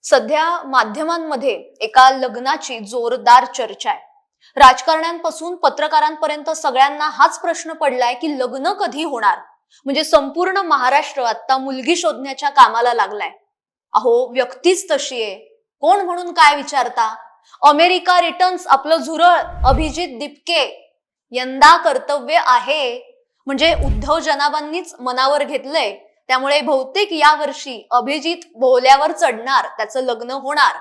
सध्या माध्यमांमध्ये एका लग्नाची जोरदार चर्चा आहे. राजकारण्यांपासून पत्रकारांपर्यंत सगळ्यांना हाच प्रश्न पडलाय की लग्न कधी होणार. म्हणजे संपूर्ण महाराष्ट्र आता मुलगी शोधण्याच्या कामाला लागलाय. अहो, व्यक्तीच तशी आहे, कोण म्हणून काय विचारता. अमेरिका रिटर्न्स आपलं झुरळ अभिजित दिपके यंदा कर्तव्य आहे. म्हणजे उद्धव जनाबांनीच मनावर घेतलंय, त्यामुळे बहुतेक या वर्षी अभिजित बोहल्यावर चढणार, त्याचं लग्न होणार.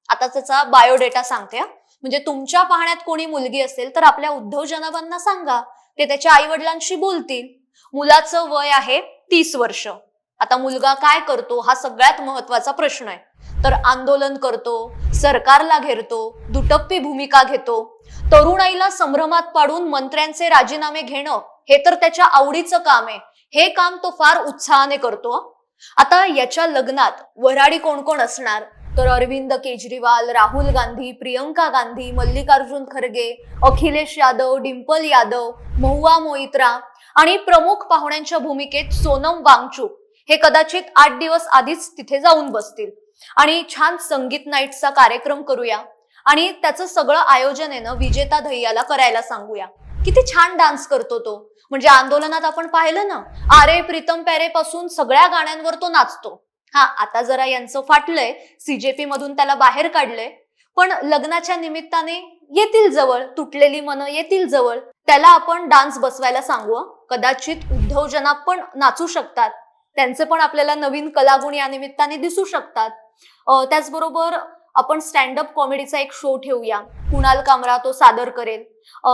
आता त्याचा बायोडेटा सांगते. म्हणजे तुमच्या पाहण्यात कोणी मुलगी असेल तर आपल्या उद्धव जनाबांना सांगा, ते त्याच्या आई वडिलांशी बोलतील. मुलाचं वय आहे 30 वर्ष. आता मुलगा काय करतो हा सगळ्यात महत्वाचा प्रश्न आहे. तर आंदोलन करतो, सरकारला घेरतो, दुटप्पी भूमिका घेतो. तरुणाईला संभ्रमात पाडून मंत्र्यांचे राजीनामे घेणं हे तर त्याच्या आवडीचं काम आहे. हे काम तो फार उत्साहाने करतो. आता याच्या लग्नात वऱ्हाडी कोण कोण असणार तर अरविंद केजरीवाल, राहुल गांधी, प्रियंका गांधी, मल्लिकार्जुन खरगे, अखिलेश यादव, डिंपल यादव, महुआ मोइत्रा आणि प्रमुख पाहुण्यांच्या भूमिकेत सोनम वांगचुक हे कदाचित 8 दिवस आधीच तिथे जाऊन बसतील. आणि छान संगीत नाईटचा कार्यक्रम करूया आणि त्याचं सगळं आयोजन आहे ना विजेता धैयाला करायला सांगूया. किती छान डान्स करतो तो. म्हणजे आंदोलनात आपण पाहिलं ना, आरे प्रीतम प्यारे पासून सगळ्या गाण्यांवर तो नाचतो. आता जरा यांचं फाटलंय, सीजेपी मधून त्याला बाहेर काढलंय, पण लग्नाच्या निमित्ताने येतील जवळ, तुटलेली मनं येतील जवळ. त्याला आपण डान्स बसवायला सांगू. कदाचित उद्धव जनाब पण नाचू शकतात, त्यांचे पण आपल्याला नवीन कलागुण या निमित्ताने दिसू शकतात. त्याचबरोबर आपण स्टँडअप कॉमेडीचा एक शो ठेवूया, कुणाल कामरा तो सादर करेल.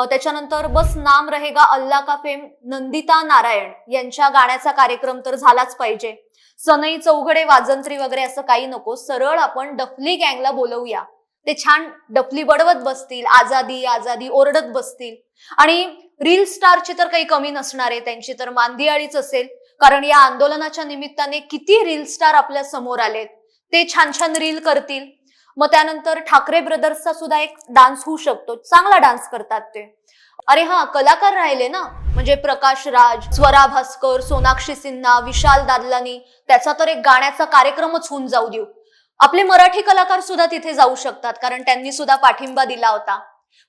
त्याच्यानंतर बस नाम रहेगा अल्लाह का फेम नंदिता नारायण यांच्या गाण्याचा कार्यक्रम तर झालाच पाहिजे. सनई चौघडे वाजंत्री वगैरे असं काही नको, सरळ आपण डफली गँगला बोलवूया. ते छान डफली बडवत बसतील, आजादी आजादी ओरडत बसतील. आणि रील स्टारची तर काही कमी नसणार आहे, त्यांची तर मांदियाळीच असेल. कारण या आंदोलनाच्या निमित्ताने किती रील स्टार आपल्या समोर आलेत, ते छान छान रील करतील. मग त्यानंतर ठाकरे ब्रदर्सचा सुद्धा एक डान्स होऊ शकतो, चांगला डान्स करतात ते. अरे कलाकार राहिले ना, म्हणजे प्रकाश राज, स्वरा भास्कर, सोनाक्षी सिन्हा, विशाल दादलानी, त्याचा तर एक गाण्याचा कार्यक्रमच होऊन जाऊ देऊ. आपले मराठी कलाकार सुद्धा तिथे जाऊ शकतात, कारण त्यांनी सुद्धा पाठिंबा दिला होता.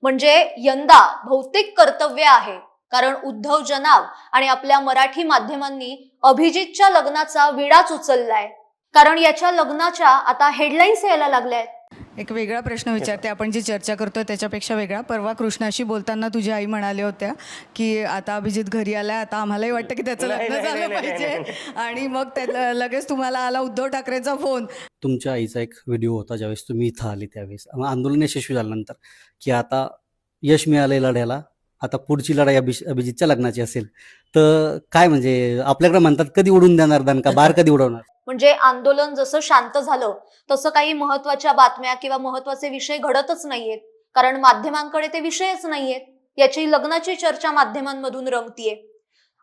म्हणजे यंदा बहुतेक कर्तव्य आहे, कारण उद्धव जनाब आणि आपल्या मराठी माध्यमांनी अभिजितच्या लग्नाचा विडाच उचललाय. कारण याच्या लग्नाच्या आता हेडलाईन्स यायला लागल्यात. एक वेगळा प्रश्न विचारते, आपण जी चर्चा करतोय त्याच्यापेक्षा वेगळा. परवा कृष्णाशी बोलताना तुझी आई म्हणाल्या होत्या की आता अभिजित घरी आलाय, आता आम्हालाही वाटतं की त्याचं लग्न झालं पाहिजे. आणि मग लगेच तुम्हाला आला उद्धव ठाकरेंचा फोन. तुमच्या आईचा एक व्हिडिओ होता ज्यावेळेस तुम्ही इथं आले त्यावेळेस आंदोलन यशस्वी झाल्यानंतर, की आता यश मिळालंय लढ्याला, आता पुढची लढाई अभिजितच्या लग्नाची असेल. तर काय म्हणजे आपल्याकडे म्हणतात कधी उडून देणार दणका, बार कधी उडवणार. म्हणजे आंदोलन जसं शांत झालं तसं काही महत्वाच्या बातम्या किंवा महत्वाचे विषय घडतच नाहीयेत, कारण माध्यमांकडे ते विषयच नाहीयेत. याची लग्नाची चर्चा माध्यमांमधून रंगतीये.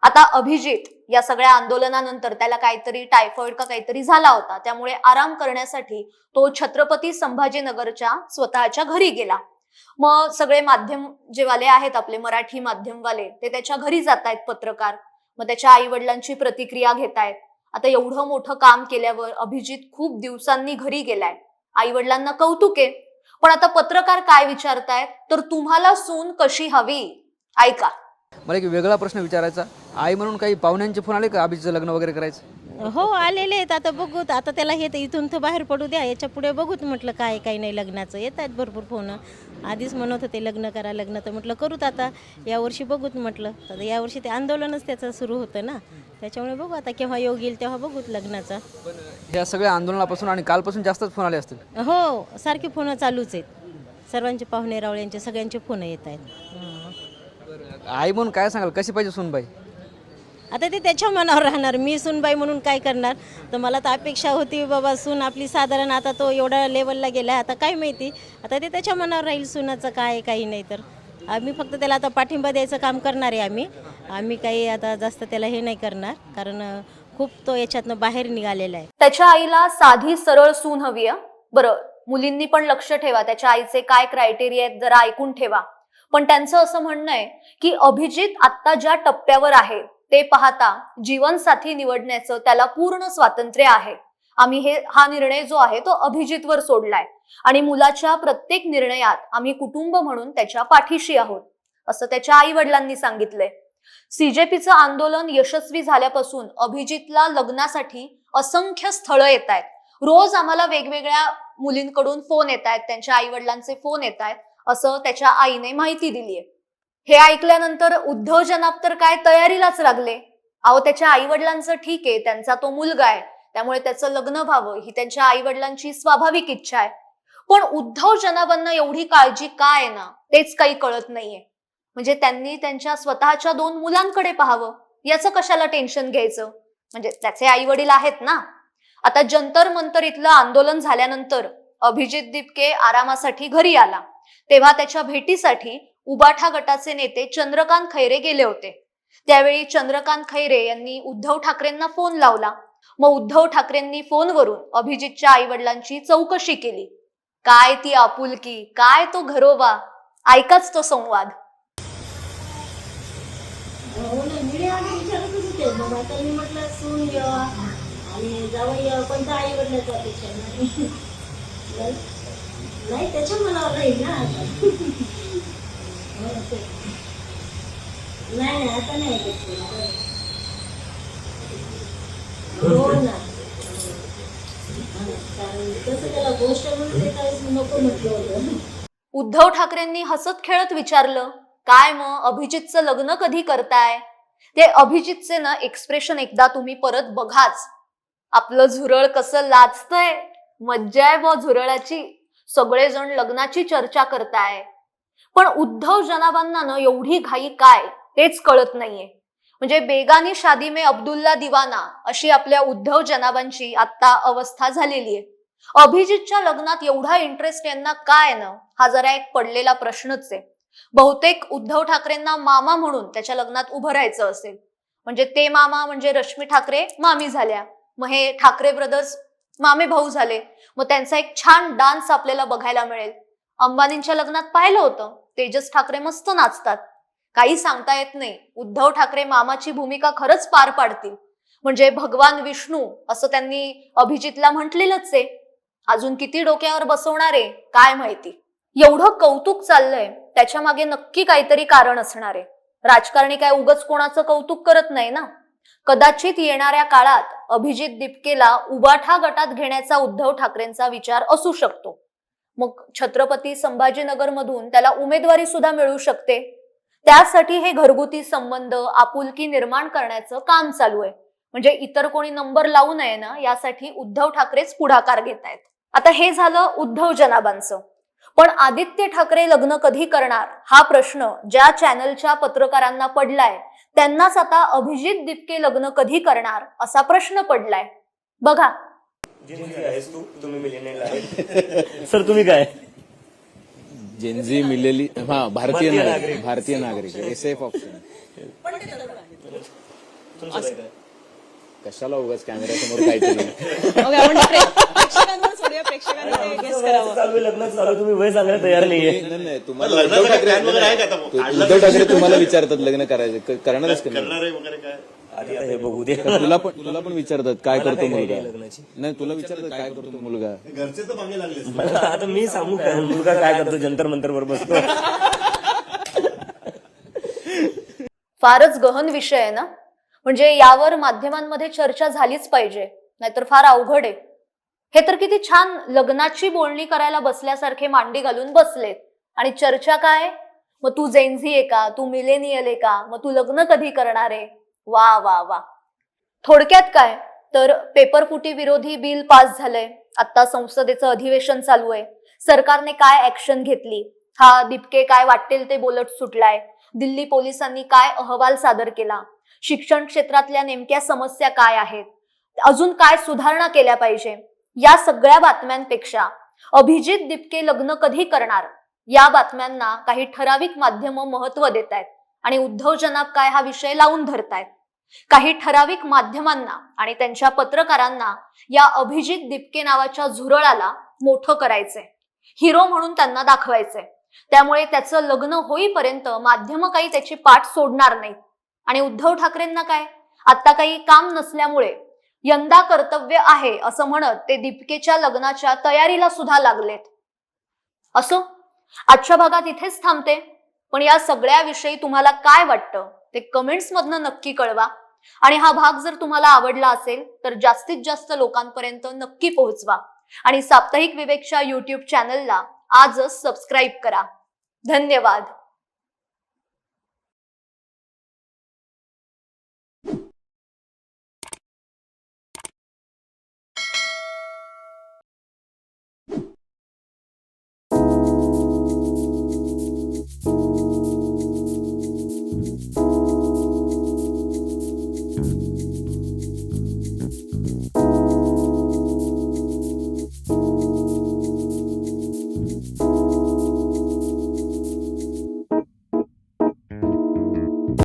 आता अभिजित या सगळ्या आंदोलनानंतर त्याला काहीतरी टायफॉइड का काहीतरी झाला होता, त्यामुळे आराम करण्यासाठी तो छत्रपती संभाजीनगरच्या स्वतःच्या घरी गेला. मग सगळे माध्यम जेवाले आहेत आपले मराठी माध्यमवाले, ते त्याच्या घरी जात आहेत पत्रकार. मग त्याच्या आई वडिलांची प्रतिक्रिया घेतायत. आता एवढं मोठं काम केल्यावर अभिजित खूप दिवसांनी घरी गेलाय, आई वडिलांना कौतुक आहे. पण आता पत्रकार काय विचारतायत तर तुम्हाला सून कशी हवी, ऐका. मला एक वेगळा प्रश्न विचारायचा, आई म्हणून काही पाहुण्यांचे फोन आले का अभिजितचं लग्न वगैरे करायचं? हो आलेले आहेत. आता बघूत, आता त्याला हे इथून तर बाहेर पडू द्या, याच्या पुढे बघूत म्हटलं काय काही नाही. लग्नाचं येत आहेत भरपूर फोन, आधीच म्हणत होते लग्न करा लग्न, तर म्हटलं करूत आता यावर्षी बघूत म्हटलं. तर यावर्षी ते आंदोलनच त्याचं सुरू होतं ना, त्याच्यामुळे बघू आता केव्हा योग येईल तेव्हा बघूत लग्नाचा. ह्या सगळ्या आंदोलनापासून आणि कालपासून जास्तच फोन आले असतील. हो, सारखे फोन चालूच आहेत, सर्वांचे पाहुणे रावळ्यांचे सगळ्यांचे फोन येत आहेत. आई म्हणून काय सांगाल, कशी पाहिजे सूनबाई? आता ते त्याच्या मनावर राहणार. मी सूनबाई म्हणून काय करणार. तर मला तर अपेक्षा होती बाबा सून आपली साधारण, आता तो एवढ्या लेवलला गेला, आता काय माहिती, आता ते त्याच्या मनावर राहील सूनाचं काय काही नाही. तर आम्ही फक्त त्याला आता पाठिंबा द्यायचं काम करणार आहे. आम्ही काही आता जास्त त्याला हे नाही करणार, कारण खूप तो याच्यातनं बाहेर निघालेला आहे. त्याच्या आईला साधी सरळ सून हवी आहे. बरं, मुलींनी पण लक्ष ठेवा, त्याच्या आईचे काय क्रायटेरिया आहेत जरा ऐकून ठेवा. पण त्यांचं असं म्हणणं आहे की अभिजित आता ज्या टप्प्यावर आहे ते पाहता जीवनसाथी निवडण्याचं त्याला पूर्ण स्वातंत्र्य आहे. आम्ही हा निर्णय जो आहे तो अभिजितवर सोडलाय आणि मुलाच्या प्रत्येक निर्णयात आम्ही कुटुंब म्हणून त्याच्या पाठीशी आहोत, असं त्याच्या आई वडिलांनी सांगितलंय. सीजेपीचं आंदोलन यशस्वी झाल्यापासून अभिजितला लग्नासाठी असंख्य स्थळं येत आहेत. रोज आम्हाला वेगवेगळ्या मुलींकडून फोन येत आहेत, त्यांच्या आई वडिलांचे फोन येत आहेत, असं त्याच्या आईने माहिती दिलीये. हे ऐकल्यानंतर उद्धव जनाब तर काय तयारीलाच लागले. अहो, त्याच्या आई वडिलांचं ठीक आहे, त्यांचा तो मुलगा आहे, त्यामुळे त्याचं लग्न व्हावं ही त्यांच्या आई वडिलांची स्वाभाविक इच्छा आहे. पण उद्धव जनाबांना एवढी काळजी काय आहे ना, तेच काही कळत नाहीये. म्हणजे त्यांनी त्यांच्या स्वतःच्या 2 मुलांकडे पाहावं, याचं कशाला टेन्शन घ्यायचं? म्हणजे त्याचे आई वडील आहेत ना. आता जंतर मंतर इथलं आंदोलन झाल्यानंतर अभिजित दिपके आरामासाठी घरी आला, तेव्हा त्याच्या भेटीसाठी उबाठा गटाचे नेते चंद्रकांत खैरे गेले होते. त्यावेळी चंद्रकांत खैरे यांनी उद्धव ठाकरेंना फोन लावला. मग उद्धव ठाकरेंनी फोनवरून अभिजितच्या आई वडिलांची चौकशी केली. काय ती आपुलकी, काय तो घरोबा, ऐकाच तो संवाद. हो ना, मी आधी विचारतच होते. मग आता मी म्हटलं सून यावा आणि जावई यावं, पण त्या आई वडिलांच्या अपेक्षा नाही, त्याच्या मनावर राहील ना आता. नाही आता नाही. हो ना, कारण कसं त्याला गोष्ट म्हणते काहीच नको म्हटलं होतं. उद्धव ठाकरेंनी हसत खेळत विचारलं, काय मग अभिजितचं लग्न कधी करताय? ते अभिजितचे ना एक्सप्रेशन एकदा तुम्ही परत बघाच. आपलं झुरळ कसं लाजतंय, मज्जा आहे बा झुरळाची. सगळेजण लग्नाची चर्चा करताय, पण उद्धव जनाबांना ना एवढी घाई काय तेच कळत नाहीये. म्हणजे बेगानी शादी में अब्दुल्ला दिवाना अशी आपल्या उद्धव जनाबांची आता अवस्था झालेली आहे. अभिजितच्या लग्नात एवढा इंटरेस्ट यांना काय ना, हा जरा एक पडलेला प्रश्नच आहे. बहुतेक उद्धव ठाकरेंना मामा म्हणून त्याच्या लग्नात उभं राहायचं असेल. म्हणजे ते मामा म्हणजे रश्मी ठाकरे मामी झाल्या, मग हे ठाकरे ब्रदर्स मामे भाऊ झाले. मग त्यांचा एक छान डान्स आपल्याला बघायला मिळेल. अंबानींच्या लग्नात पाहिलं होतं, तेजस ठाकरे मस्त नाचतात. काही सांगता येत नाही, उद्धव ठाकरे मामाची भूमिका खरंच पार पाडतील. म्हणजे भगवान विष्णू असं त्यांनी अभिजितला म्हटलेलंच आहे. अजून किती डोक्यावर बसवणार आहे काय माहिती. एवढं कौतुक चाललंय, त्याच्या मागे नक्की काहीतरी कारण असणार आहे. राजकारणी काय उगाच कोणाचं कौतुक करत नाही ना. कदाचित येणाऱ्या काळात अभिजित दिपकेला उबाठा गटात घेण्याचा उद्धव ठाकरेंचा विचार असू शकतो. मग छत्रपती संभाजीनगर मधून त्याला उमेदवारी सुद्धा मिळू शकते. त्यासाठी हे घरगुती संबंध, आपुलकी निर्माण करण्याचं काम चालू आहे. म्हणजे इतर कोणी नंबर लावू नये ना, यासाठी उद्धव ठाकरेच पुढाकार घेत आहेत. आता हे झालं उद्धव जनाबांचं. पण आदित्य ठाकरे लग्न कधी करणार हा प्रश्न ज्या चॅनलच्या पत्रकारांना पडलाय, त्यांनाच आता अभिजित दिपके लग्न कधी करणार असा प्रश्न पडलाय. बघा. सर तुम्ही काय? जेनझी मिलेली भारतीय नागरिक सेफ ऑप्शन. कशाला उगाच कॅमेरा समोर काहीतरी लग्न चालू, तुम्ही वय सांगायला तयार नाहीये. नाही, तुम्हाला उद्धव ठाकरे तुम्हाला विचारतात लग्न करायचं, करणारच हे बघू दे. तुला पण विचारतात काय करतो मुलगा. नाही, तुला विचारतात काय करतो मुलगा. घरचे तर मागे लागले. आता मी सांगू काय मुलगा काय करतो, जंतर मंतर वर बसतो. फारच गहन विषय आहे ना. म्हणजे यावर माध्यमांमध्ये चर्चा झालीच पाहिजे, नाहीतर फार अवघड आहे. हे तर किती छान लग्नाची बोलणी करायला बसल्यासारखे मांडी घालून बसलेत. आणि चर्चा काय? मग तू जेनझी आहे का, तू मिलेनियल आहे का, मग तू लग्न कधी करणार आहे? वा वा वा. थोडक्यात काय तर पेपरफुटी विरोधी बिल पास झालंय. आता संसदेचं अधिवेशन चालू आहे. सरकारने काय ऍक्शन घेतली, हा दिपके काय वाटेल ते बोलत सुटलाय. दिल्ली पोलिसांनी काय अहवाल सादर केला, शिक्षण क्षेत्रातल्या नेमक्या समस्या काय आहेत, अजून काय सुधारणा केल्या पाहिजे, या सगळ्या बातम्यांपेक्षा अभिजित दिपके लग्न कधी करणार या बातम्यांना काही ठराविक माध्यम महत्व देत आहेत. आणि उद्धव जनाब काय हा विषय लावून धरतायत. काही ठराविक माध्यमांना आणि त्यांच्या पत्रकारांना या अभिजित दिपके नावाच्या झुरळाला मोठं करायचंय, हिरो म्हणून त्यांना दाखवायचंय. त्यामुळे त्याचं लग्न होईपर्यंत माध्यम काही त्याची पाठ सोडणार नाहीत. आणि उद्धव ठाकरेंना काय, आता काही काम नसल्यामुळे यंदा कर्तव्य आहे असं म्हणत ते दीपिकेच्या लग्नाच्या तयारीला सुद्धा लागलेत. असो, आजच्या भागात इथेच थांबते. पण या सगळ्याविषयी तुम्हाला काय वाटतं ते कमेंट्स मधनं नक्की कळवा. आणि हा भाग जर तुम्हाला आवडला असेल तर जास्तीत जास्त लोकांपर्यंत नक्की पोहोचवा. आणि साप्ताहिक विवेकच्या YouTube चॅनलला आजच सबस्क्राईब करा. धन्यवाद.